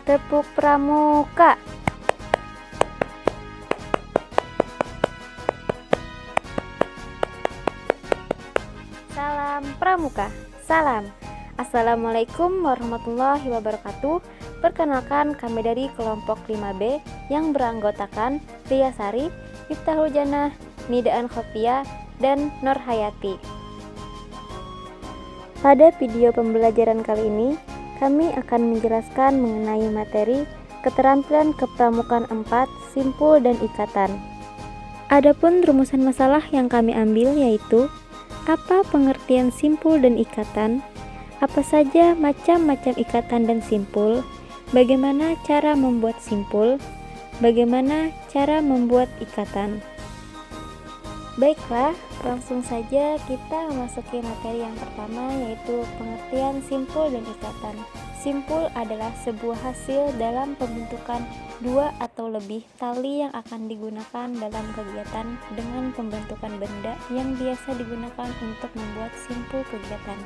Tepuk pramuka. Salam pramuka. Salam. Assalamualaikum warahmatullahi wabarakatuh. Perkenalkan, kami dari kelompok 5B yang beranggotakan Ria Sari, Miftahul Janah, Nidaan Khofia, dan Nur Hayati. Pada video pembelajaran kali ini, kami akan menjelaskan mengenai materi keterampilan kepramukaan 4, simpul dan ikatan. Adapun rumusan masalah yang kami ambil yaitu: apa pengertian simpul dan ikatan? Apa saja macam-macam ikatan dan simpul? Bagaimana cara membuat simpul? Bagaimana cara membuat ikatan? Baiklah, langsung saja kita memasuki materi yang pertama, yaitu pengertian simpul dan ikatan. Simpul adalah sebuah hasil dalam pembentukan dua atau lebih tali yang akan digunakan dalam kegiatan dengan pembentukan benda yang biasa digunakan untuk membuat simpul kegiatan.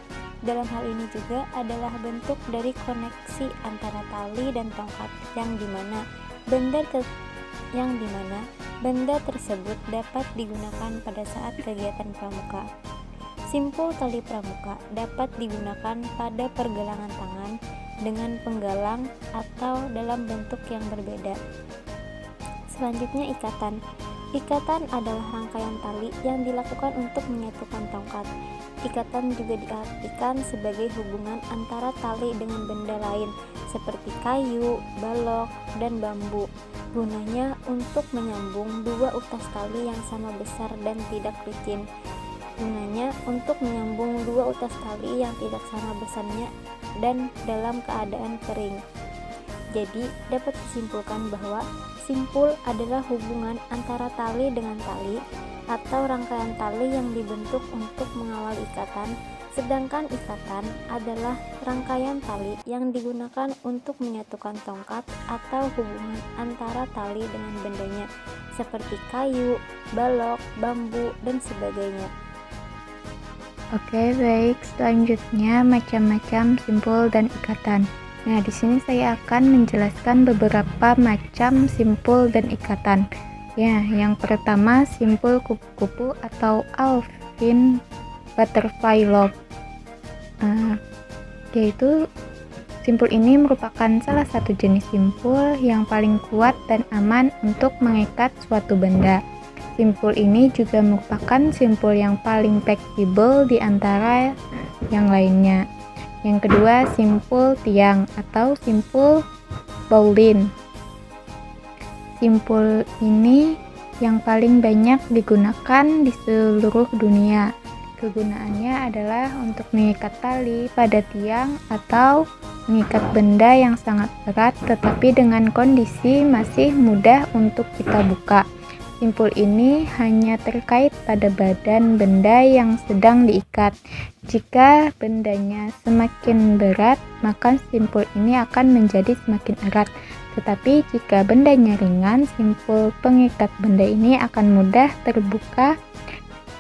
Dalam hal ini juga adalah bentuk dari koneksi antara tali dan tongkat yang dimana benda tersebut dapat digunakan pada saat kegiatan pramuka. Simpul tali pramuka dapat digunakan pada pergelangan tangan dengan penggalang atau dalam bentuk yang berbeda. Selanjutnya, ikatan. Ikatan adalah rangkaian tali yang dilakukan untuk menyatukan tongkat. Ikatan juga diartikan sebagai hubungan antara tali dengan benda lain seperti kayu, balok, dan bambu. Gunanya untuk menyambung dua utas tali yang sama besar dan tidak licin. Gunanya untuk menyambung dua utas tali yang tidak sama besarnya dan dalam keadaan kering. Jadi, dapat disimpulkan bahwa simpul adalah hubungan antara tali dengan tali atau rangkaian tali yang dibentuk untuk mengawal ikatan, sedangkan ikatan adalah rangkaian tali yang digunakan untuk menyatukan tongkat atau hubungan antara tali dengan bendanya, seperti kayu, balok, bambu, dan sebagainya. Oke, baik. Selanjutnya macam-macam simpul dan ikatan. Nah, di sini saya akan menjelaskan beberapa macam simpul dan ikatan. Ya, yang pertama simpul kupu-kupu atau Alpine Butterfly Loop. Yaitu simpul ini merupakan salah satu jenis simpul yang paling kuat dan aman untuk mengikat suatu benda. Simpul ini juga merupakan simpul yang paling fleksibel di antara yang lainnya. Yang kedua, simpul tiang atau simpul bowline. Simpul ini yang paling banyak digunakan di seluruh dunia. Kegunaannya adalah untuk mengikat tali pada tiang atau mengikat benda yang sangat berat tetapi dengan kondisi masih mudah untuk kita buka. Simpul ini hanya terkait pada badan benda yang sedang diikat. Jika bendanya semakin berat, maka simpul ini akan menjadi semakin erat. Tetapi jika bendanya ringan, simpul pengikat benda ini akan mudah terbuka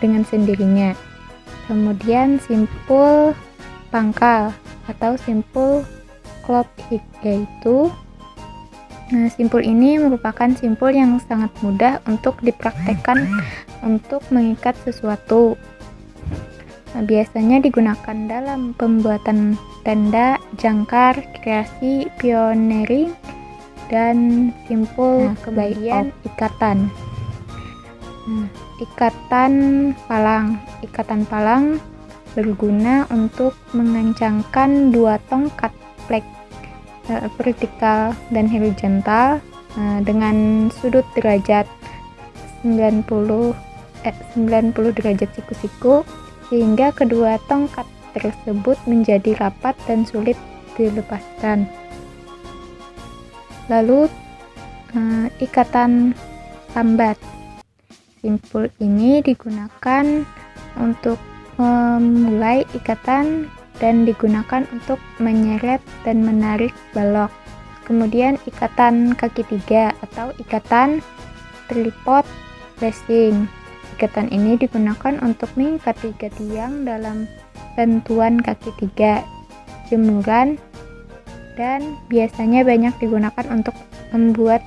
dengan sendirinya. Kemudian simpul pangkal atau simpul klop yaitu simpul ini merupakan simpul yang sangat mudah untuk dipraktekkan untuk mengikat sesuatu. Biasanya digunakan dalam pembuatan tenda, jangkar, kreasi, pioneering, dan simpul kemudian ikatan. Ikatan palang. Ikatan palang berguna untuk mengencangkan dua tongkat plek vertikal dan horizontal dengan sudut derajat 90 derajat siku-siku sehingga kedua tongkat tersebut menjadi rapat dan sulit dilepaskan. Lalu ikatan sambat. Simpul ini digunakan untuk memulai ikatan dan digunakan untuk menyeret dan menarik balok. Kemudian ikatan kaki tiga atau ikatan tripod racing. Ikatan ini digunakan untuk mengikat tiga tiang dalam bantuan kaki tiga, jemuran, dan biasanya banyak digunakan untuk membuat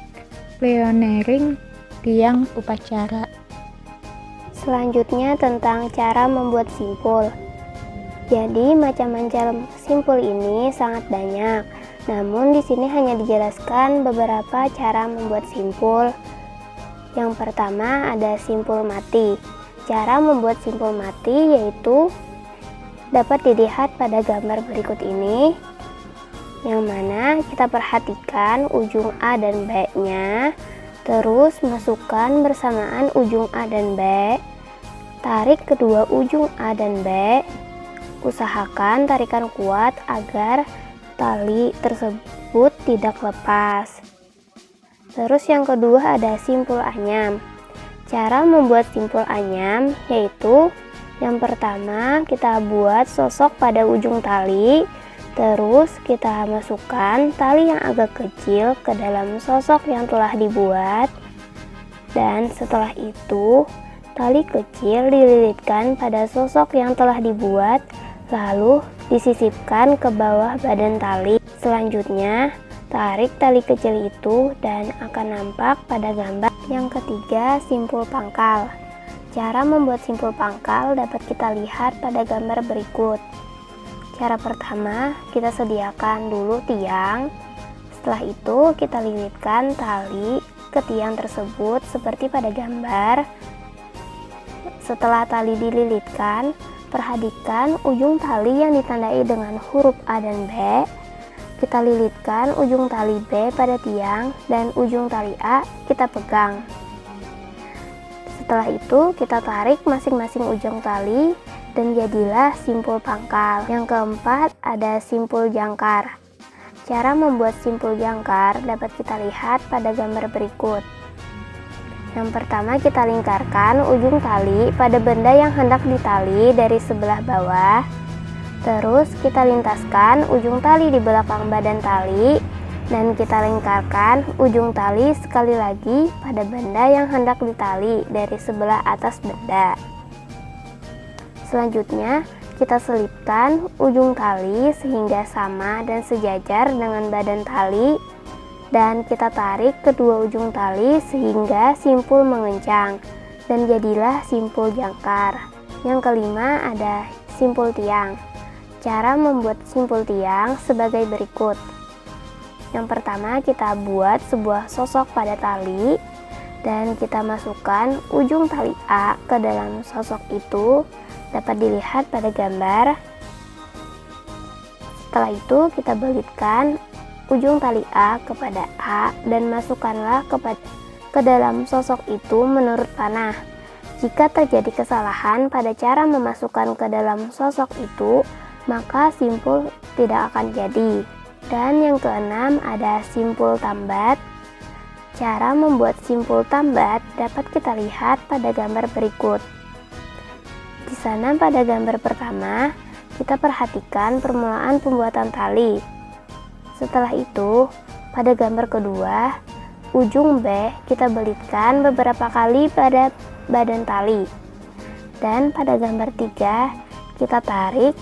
pioneering tiang upacara. Selanjutnya tentang cara membuat simpul. Jadi macam-macam simpul ini sangat banyak. Namun di sini hanya dijelaskan beberapa cara membuat simpul. Yang pertama ada simpul mati. Cara membuat simpul mati yaitu dapat dilihat pada gambar berikut ini, yang mana kita perhatikan ujung A dan B-nya, terus masukkan bersamaan ujung A dan B, tarik kedua ujung A dan B, usahakan tarikan kuat agar tali tersebut tidak lepas. Terus yang kedua ada simpul anyam. Cara membuat simpul anyam yaitu yang pertama kita buat sosok pada ujung tali, terus kita masukkan tali yang agak kecil ke dalam sosok yang telah dibuat, dan setelah itu tali kecil dililitkan pada sosok yang telah dibuat, lalu disisipkan ke bawah badan tali. Selanjutnya tarik tali kecil itu dan akan nampak pada gambar. Yang ketiga, simpul pangkal. Cara membuat simpul pangkal dapat kita lihat pada gambar berikut. Cara pertama, kita sediakan dulu tiang. Setelah itu kita lilitkan tali ke tiang tersebut seperti pada gambar. Setelah tali dililitkan, perhatikan ujung tali yang ditandai dengan huruf A dan B. Kita lilitkan ujung tali B pada tiang dan ujung tali A kita pegang. Setelah itu kita tarik masing-masing ujung tali dan jadilah simpul pangkal. Yang keempat ada simpul jangkar. Cara membuat simpul jangkar dapat kita lihat pada gambar berikut. Yang pertama kita lingkarkan ujung tali pada benda yang hendak ditali dari sebelah bawah. Terus kita lintaskan ujung tali di belakang badan tali dan kita lingkarkan ujung tali sekali lagi pada benda yang hendak ditali dari sebelah atas benda. Selanjutnya kita selipkan ujung tali sehingga sama dan sejajar dengan badan tali dan kita tarik kedua ujung tali sehingga simpul mengencang dan jadilah simpul jangkar. Yang kelima ada simpul tiang. Cara membuat simpul tiang sebagai berikut. Yang pertama kita buat sebuah sosok pada tali dan kita masukkan ujung tali A ke dalam sosok itu, dapat dilihat pada gambar. Setelah itu kita belitkan ujung tali A kepada A dan masukkanlah ke dalam sosok itu menurut panah. Jika terjadi kesalahan pada cara memasukkan ke dalam sosok itu, maka simpul tidak akan jadi. Dan yang keenam ada simpul tambat. Cara membuat simpul tambat dapat kita lihat pada gambar berikut. Di sana pada gambar pertama, kita perhatikan permulaan pembuatan tali. Setelah itu, pada gambar kedua, ujung B kita belitkan beberapa kali pada badan tali. Dan pada gambar 3, kita tarik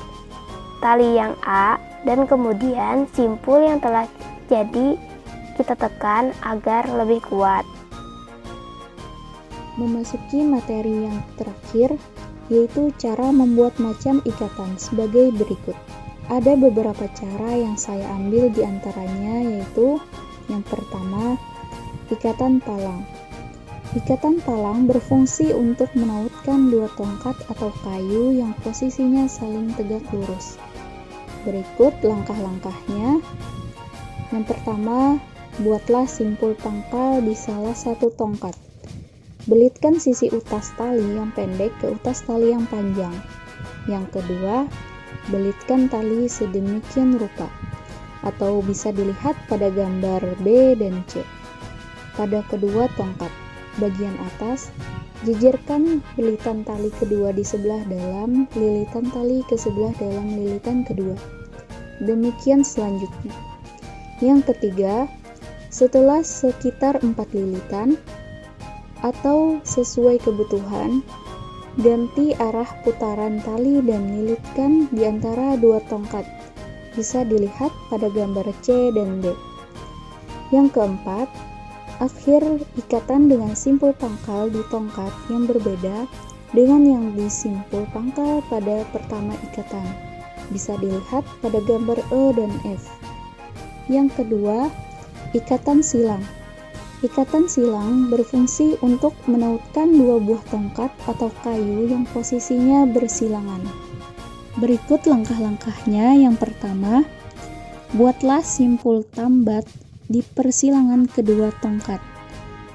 tali yang A dan kemudian simpul yang telah jadi kita tekan agar lebih kuat. Memasuki materi yang terakhir, yaitu cara membuat macam ikatan sebagai berikut. Ada beberapa cara yang saya ambil di antaranya, yaitu yang pertama, ikatan palang. Ikatan palang berfungsi untuk menautkan dua tongkat atau kayu yang posisinya saling tegak lurus. Berikut langkah-langkahnya. Yang pertama, buatlah simpul pangkal di salah satu tongkat. Belitkan sisi utas tali yang pendek ke utas tali yang panjang. Yang kedua, belitkan tali sedemikian rupa, atau bisa dilihat pada gambar B dan C. Pada kedua tongkat, bagian atas, jejerkan lilitan tali kedua di sebelah dalam lilitan tali ke sebelah dalam lilitan kedua. Demikian selanjutnya. Yang ketiga, setelah sekitar 4 lilitan atau sesuai kebutuhan, ganti arah putaran tali dan lilitkan di antara dua tongkat bisa dilihat pada gambar C dan D. Yang keempat, akhir ikatan dengan simpul pangkal di tongkat yang berbeda dengan yang di simpul pangkal pada pertama ikatan. Bisa dilihat pada gambar E dan F. Yang kedua, ikatan silang. Ikatan silang berfungsi untuk menautkan dua buah tongkat atau kayu yang posisinya bersilangan. Berikut langkah-langkahnya. Yang pertama, buatlah simpul tambat di persilangan kedua tongkat.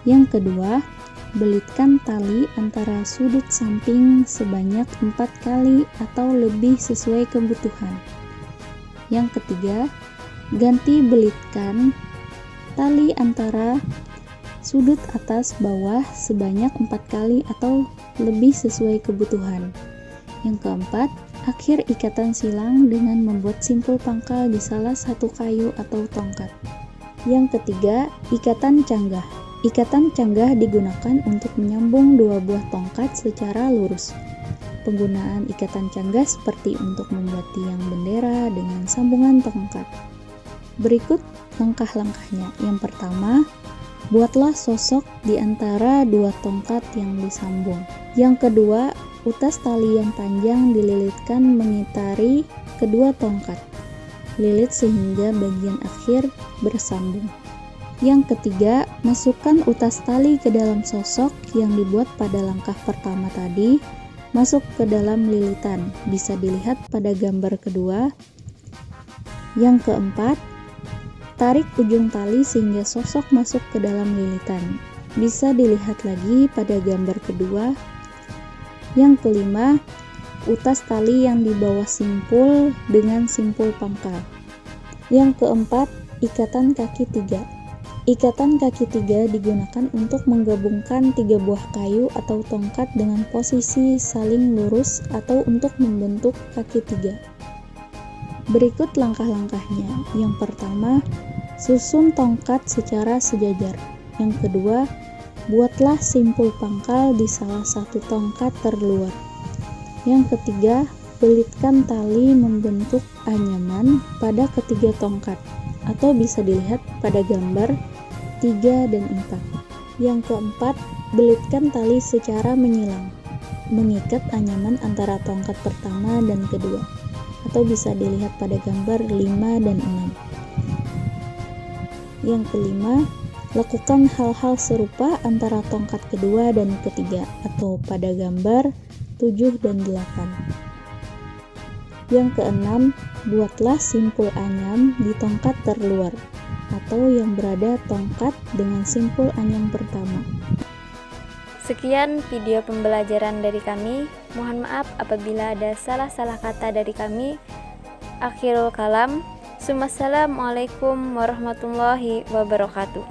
Yang kedua, belitkan tali antara sudut samping sebanyak 4 kali atau lebih sesuai kebutuhan. Yang ketiga, ganti belitkan tali antara sudut atas bawah sebanyak 4 kali atau lebih sesuai kebutuhan. Yang keempat, akhir ikatan silang dengan membuat simpul pangkal di salah satu kayu atau tongkat. Yang ketiga, ikatan canggah. Ikatan canggah digunakan untuk menyambung dua buah tongkat secara lurus. Penggunaan ikatan canggah seperti untuk membuat tiang bendera dengan sambungan tongkat. Berikut langkah-langkahnya. Yang pertama, buatlah sosok di antara dua tongkat yang disambung. Yang kedua, utas tali yang panjang dililitkan mengitari kedua tongkat. Lilit sehingga bagian akhir bersambung. Yang ketiga, masukkan utas tali ke dalam sosok yang dibuat pada langkah pertama tadi, masuk ke dalam lilitan. Bisa dilihat pada gambar kedua. Yang keempat, tarik ujung tali sehingga sosok masuk ke dalam lilitan. Bisa dilihat lagi pada gambar kedua. Yang kelima, utas tali yang di bawah simpul dengan simpul pangkal. Yang keempat, ikatan kaki 3. Ikatan kaki 3 digunakan untuk menggabungkan 3 buah kayu atau tongkat dengan posisi saling lurus atau untuk membentuk kaki 3. Berikut langkah-langkahnya. Yang pertama, susun tongkat secara sejajar. Yang kedua, buatlah simpul pangkal di salah satu tongkat terluar. Yang ketiga, belitkan tali membentuk anyaman pada ketiga tongkat, atau bisa dilihat pada gambar 3 dan 4. Yang keempat, belitkan tali secara menyilang, mengikat anyaman antara tongkat pertama dan kedua, atau bisa dilihat pada gambar 5 dan 6. Yang kelima, lakukan hal-hal serupa antara tongkat kedua dan ketiga, atau pada gambar 7 dan 8. Yang keenam, buatlah simpul anyam di tongkat terluar, atau yang berada tongkat dengan simpul anyam pertama. Sekian video pembelajaran dari kami. Mohon maaf apabila ada salah-salah kata dari kami. Akhirul kalam. Assalamualaikum warahmatullahi wabarakatuh.